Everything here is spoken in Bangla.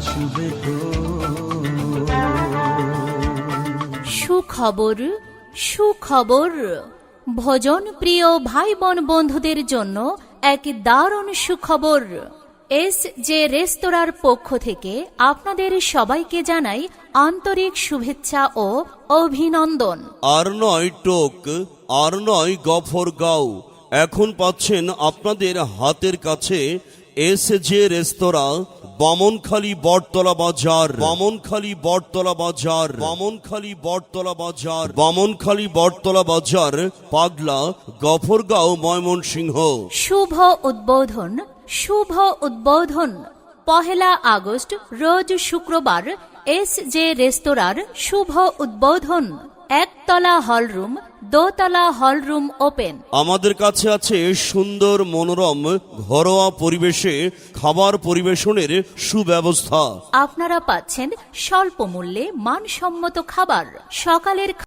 আসবে তো। সুখবর, সুখবর। ভোজন প্রিয় ভাই বোন বন্ধুদের জন্য এক দারুণ সুখবর। এস.জে. রেস্তোরাঁর পক্ষ থেকে আপনাদের সবাইকে জানাই আন্তরিক শুভেচ্ছা ও অভিনন্দন। আর নয় টোক, আর নয় গফরগাঁও, এখন পাচ্ছেন আপনাদের হাতের কাছে এস.জে. রেস্তোরাঁ, বামনখালী বটতলা বাজার, বামনখালী বটতলা বাজার, বামনখালী বটতলা বাজার, বামনখালী বটতলা বাজার, পাগলা, গফরগাঁও, ময়মনসিংহ। শুভ উদ্বোধন, শুভ উদ্বোধন। 1 আগস্ট রোজ শুক্রবার এস.জে. রেস্তোরাঁর শুভ উদ্বোধন। 1 তলা হলরুম, 2 তলা হলরুম ওপেন। আমাদের কাছে আছে সুন্দর মনোরম ঘরোয়া পরিবেশে খাবার পরিবেশনের সুব্যবস্থা। আপনারা পাচ্ছেন স্বল্প মূল্যে মানসম্মত খাবার। সকালের